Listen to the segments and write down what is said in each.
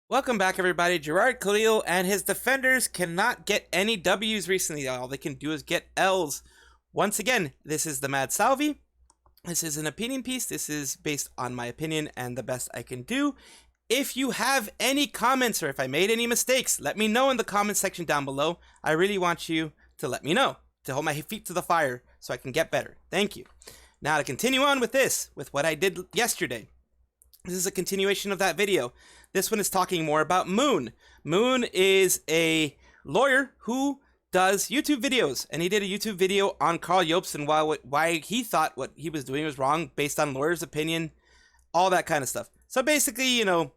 Welcome back, everybody. Jirard, Khalil, and his defenders cannot get any W's recently. All they can do is get L's. Once again, this is the Mad Salvi. This is an opinion piece. This is based on my opinion and the best I can do. If you have any comments or if I made any mistakes, let me know in the comment section down below. I really want you to let me know, to hold my feet to the fire so I can get better. Thank you. Now to continue on with this, with what I did yesterday. This is a continuation of that video. This one is talking more about Moon. Moon is a lawyer who does YouTube videos, and he did a YouTube video on Karl Jobst and why he thought what he was doing was wrong based on lawyer's opinion, all that kind of stuff. So basically, you know,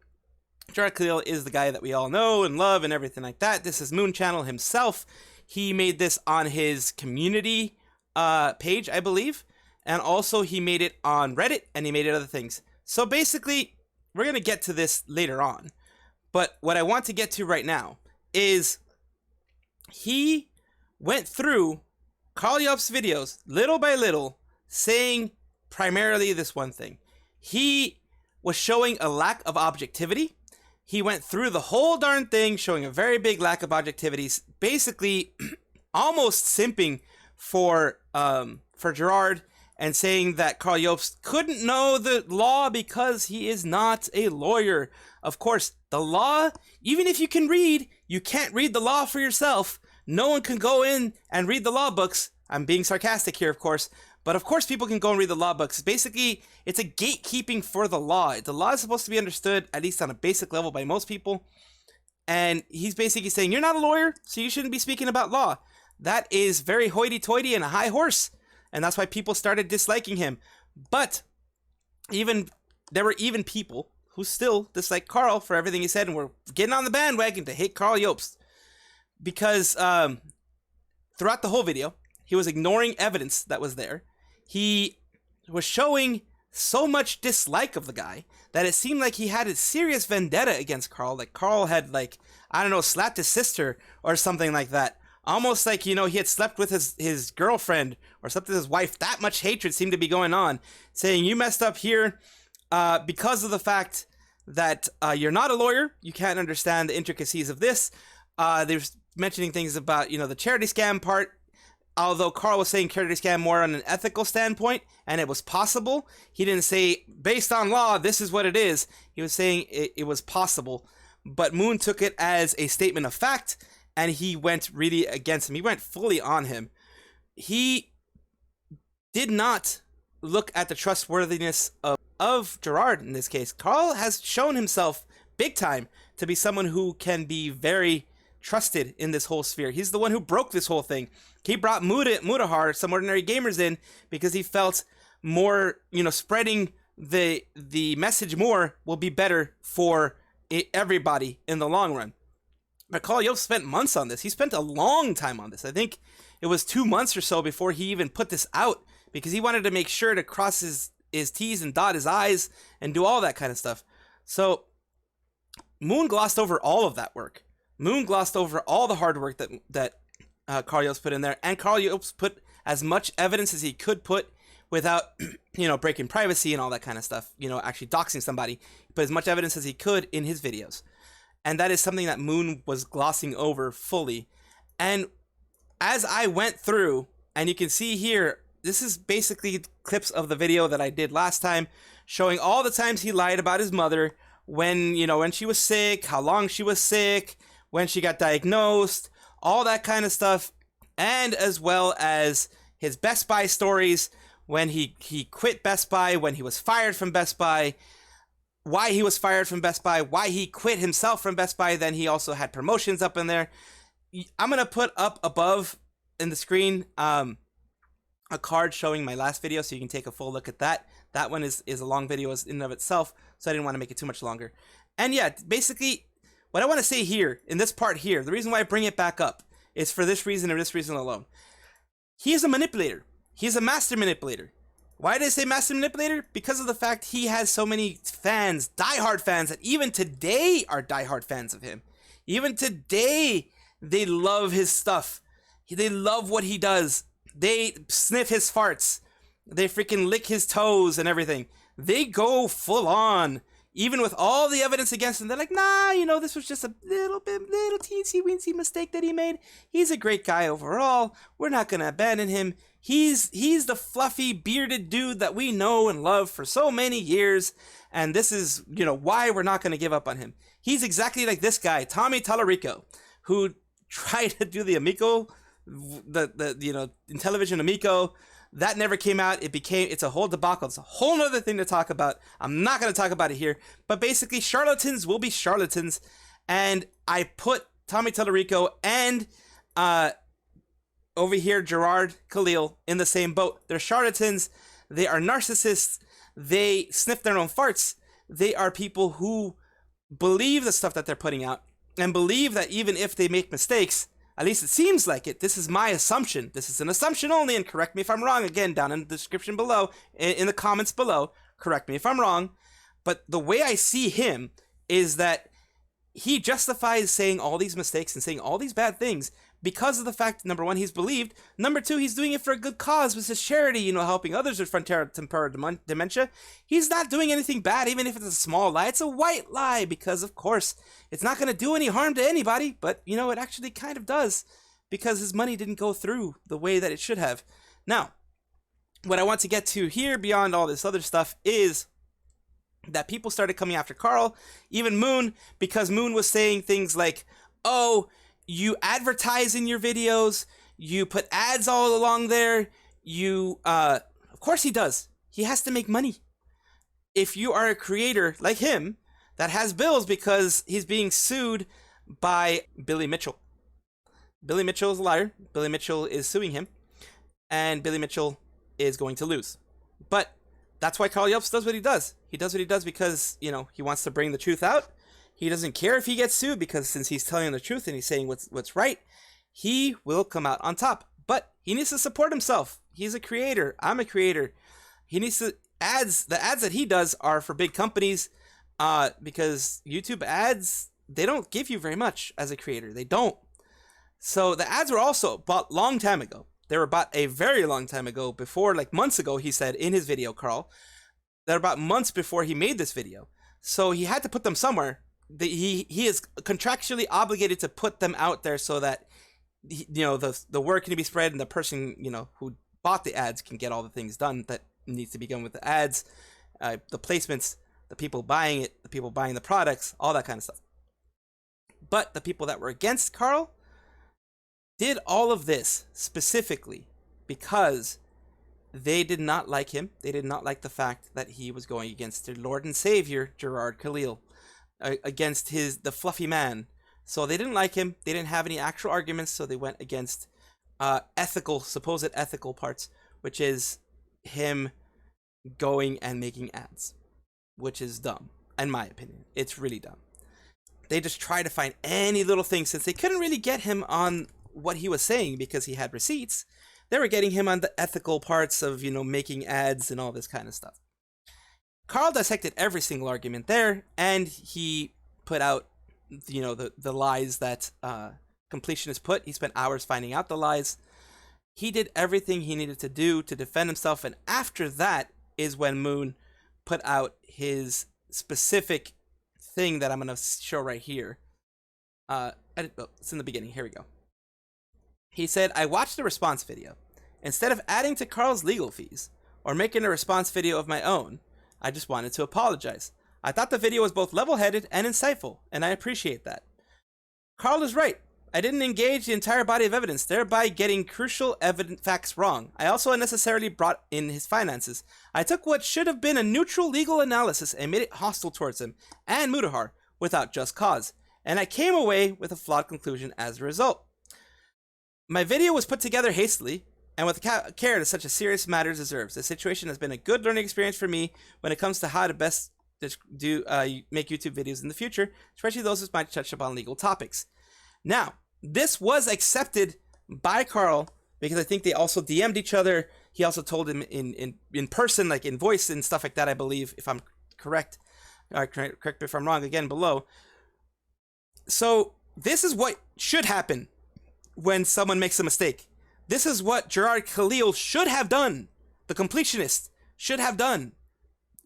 Jirard Khalil is the guy that we all know and love and everything like that. This is Moon Channel himself. He made this on his community page, I believe, and also he made it on Reddit, and he made it other things. So basically, we're going to get to this later on, but what I want to get to right now is he went through Karl Jobst's videos little by little, saying primarily this one thing. He was showing a lack of objectivity. He went through the whole darn thing, showing a very big lack of objectivity, basically almost simping for Jirard, and saying that Karl Jobst couldn't know the law because he is not a lawyer. Of course, the law, even if you can read, you can't read the law for yourself. No one can go in and read the law books. I'm being sarcastic here, of course. But of course people can go and read the law books. Basically, it's a gatekeeping for the law. The law is supposed to be understood, at least on a basic level, by most people. And he's basically saying, you're not a lawyer, so you shouldn't be speaking about law. That is very hoity-toity and a high horse. And that's why people started disliking him. But there were even people who still dislike Karl for everything he said and were getting on the bandwagon to hate Karl Jobst. Because throughout the whole video, he was ignoring evidence that was there. He was showing so much dislike of the guy that it seemed like he had a serious vendetta against Karl. Like Karl had, like, I don't know, slapped his sister or something like that. Almost like, you know, he had slept with his girlfriend or slept with his wife. That much hatred seemed to be going on, saying you messed up here because of the fact that you're not a lawyer. You can't understand the intricacies of this. There's mentioning things about, you know, the charity scam part. Although Karl was saying charity scam more on an ethical standpoint, and it was possible. He didn't say, based on law, this is what it is. He was saying it was possible. But Moon took it as a statement of fact, and he went really against him. He went fully on him. He did not look at the trustworthiness of Jirard in this case. Karl has shown himself big time to be someone who can be very trusted in this whole sphere. He's the one who broke this whole thing. He brought Mudahar, some ordinary gamers, in because he felt more, you know, spreading the message more will be better for everybody in the long run. But Karl Jobst spent months on this. He spent a long time on this. I think it was 2 months or so before he even put this out, because he wanted to make sure to cross his T's and dot his I's and do all that kind of stuff. So Moon glossed over all of that work. Moon glossed over all the hard work that Karl Jobst put in there, and Karl Jobst put as much evidence as he could put without, you know, breaking privacy and all that kind of stuff, you know, actually doxing somebody. He put as much evidence as he could in his videos. And that is something that Moon was glossing over fully. And as I went through, and you can see here, this is basically clips of the video that I did last time, showing all the times he lied about his mother, when, you know, when she was sick, how long she was sick, when she got diagnosed, all that kind of stuff. And as well as his Best Buy stories, when he quit Best Buy, when he was fired from Best Buy, why he was fired from Best Buy, why he quit himself from Best Buy. Then he also had promotions up in there. I'm going to put up above in the screen a card showing my last video, so you can take a full look at that. That one is a long video in and of itself, so I didn't want to make it too much longer. And yeah, basically, what I want to say here, in this part here, the reason why I bring it back up is for this reason and this reason alone. He is a manipulator. He is a master manipulator. Why did I say master manipulator? Because of the fact he has so many fans, diehard fans, that even today are diehard fans of him. Even today, they love his stuff. They love what he does. They sniff his farts. They freaking lick his toes and everything. They go full on. Even with all the evidence against him, they're like, nah, this was just a little teensy-weensy mistake that he made. He's a great guy overall. We're not going to abandon him. He's the fluffy, bearded dude that we know and love for so many years. And this is, why we're not going to give up on him. He's exactly like this guy, Tommy Tallarico, who tried to do the Amico, the Intellivision Amico. That never came out. It's a whole debacle. It's a whole nother thing to talk about. I'm not going to talk about it here. But basically, charlatans will be charlatans. And I put Tommy Tallarico and over here, Jirard, Khalil, in the same boat. They're charlatans. They are narcissists. They sniff their own farts. They are people who believe the stuff that they're putting out and believe that even if they make mistakes, at least it seems like it. This is my assumption. This is an assumption only, and correct me if I'm wrong. Again, down in the description below, in the comments below, correct me if I'm wrong. But the way I see him is that he justifies saying all these mistakes and saying all these bad things because of the fact, number one, he's believed. Number two, he's doing it for a good cause, which is charity, helping others with frontotemporal dementia. He's not doing anything bad, even if it's a small lie. It's a white lie because, of course, it's not going to do any harm to anybody. But, it actually kind of does because his money didn't go through the way that it should have. Now, what I want to get to here beyond all this other stuff is that people started coming after Karl, even Moon, because Moon was saying things like, oh, you advertise in your videos, you put ads all along there, of course he does. He has to make money. If you are a creator like him that has bills because he's being sued by Billy Mitchell. Billy Mitchell is a liar. Billy Mitchell is suing him, and Billy Mitchell is going to lose. But that's why Karl Jobst does what he does. He does what he does because, he wants to bring the truth out. He doesn't care if he gets sued because since he's telling the truth and he's saying what's right, he will come out on top. But he needs to support himself. He's a creator. I'm a creator. He needs to the ads that he does are for big companies because YouTube ads, they don't give you very much as a creator. They don't. So the ads were also bought long time ago. They were bought a very long time ago, before, like months ago, he said in his video, Karl. They're about months before he made this video. So he had to put them somewhere. He is contractually obligated to put them out there so that the word can be spread and the person who bought the ads can get all the things done that needs to be done with the ads, the placements, the people buying it, the people buying the products, all that kind of stuff. But the people that were against Karl did all of this specifically because they did not like him. They did not like the fact that he was going against their Lord and Savior, Jirard Khalil, against the fluffy man. So they didn't like him. They didn't have any actual arguments, so they went against supposed ethical parts, which is him going and making ads, which is dumb, in my opinion. It's really dumb. They just try to find any little thing, since they couldn't really get him on what he was saying because he had receipts. They were getting him on the ethical parts of, making ads and all this kind of stuff. Karl dissected every single argument there, and he put out, the lies that Completionist put. He spent hours finding out the lies. He did everything he needed to do to defend himself, and after that is when Moon put out his specific thing that I'm going to show right here. It's in the beginning. Here we go. He said, I watched the response video. Instead of adding to Karl's legal fees or making a response video of my own, I just wanted to apologize. I thought the video was both level-headed and insightful, and I appreciate that. Karl is right. I didn't engage the entire body of evidence, thereby getting crucial facts wrong. I also unnecessarily brought in his finances. I took what should have been a neutral legal analysis and made it hostile towards him and Mudahar without just cause, and I came away with a flawed conclusion as a result. My video was put together hastily and with care that such a serious matter deserves. The situation has been a good learning experience for me when it comes to how to best make YouTube videos in the future, especially those that might touch upon legal topics. Now, this was accepted by Karl because I think they also DM'd each other. He also told him in person, like in voice and stuff like that, I believe, if I'm correct. Correct me if I'm wrong, again, below. So this is what should happen when someone makes a mistake. This is what Jirard Khalil should have done the completionist should have done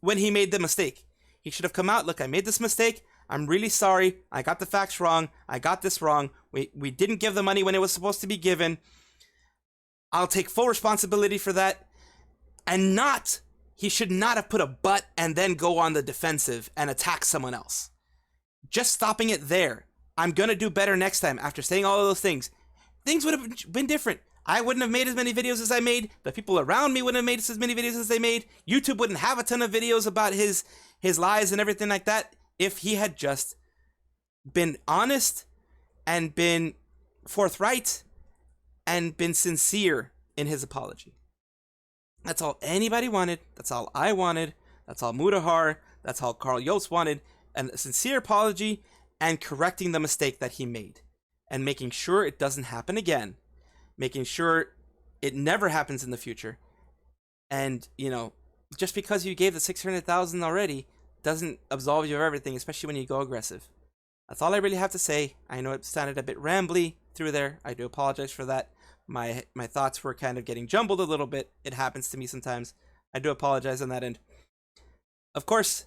when he made the mistake. He should have come out, look, I made this mistake. I'm really sorry. I got the facts wrong. I got this wrong. We didn't give the money when it was supposed to be given. I'll take full responsibility for that. And he should not have put a but and then go on the defensive and attack someone else. Just stopping it there. I'm going to do better next time after saying all of those things. Things would have been different. I wouldn't have made as many videos as I made. The people around me wouldn't have made as many videos as they made. YouTube wouldn't have a ton of videos about his lies and everything like that if he had just been honest and been forthright and been sincere in his apology. That's all anybody wanted. That's all I wanted. That's all Mudahar. That's all Karl Jobst wanted. And a sincere apology and correcting the mistake that he made. And making sure it doesn't happen again. Making sure it never happens in the future. And, you know, just because you gave the $600,000 already doesn't absolve you of everything, especially when you go aggressive. That's all I really have to say. I know it sounded a bit rambly through there. I do apologize for that. My thoughts were kind of getting jumbled a little bit. It happens to me sometimes. I do apologize on that end. Of course,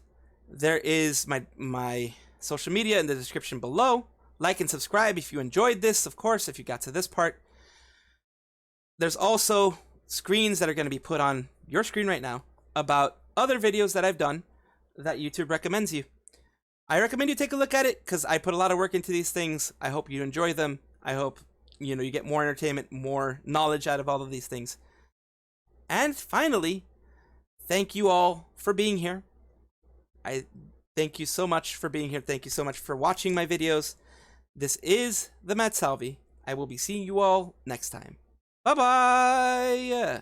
there is my social media in the description below. Like and subscribe if you enjoyed this, of course, if you got to this part. There's also screens that are going to be put on your screen right now about other videos that I've done that YouTube recommends you. I recommend you take a look at it because I put a lot of work into these things. I hope you enjoy them. I hope you get more entertainment, more knowledge out of all of these things. And finally, thank you all for being here. I thank you so much for being here. Thank you so much for watching my videos. This is the Mad Salvi. I will be seeing you all next time. Bye-bye!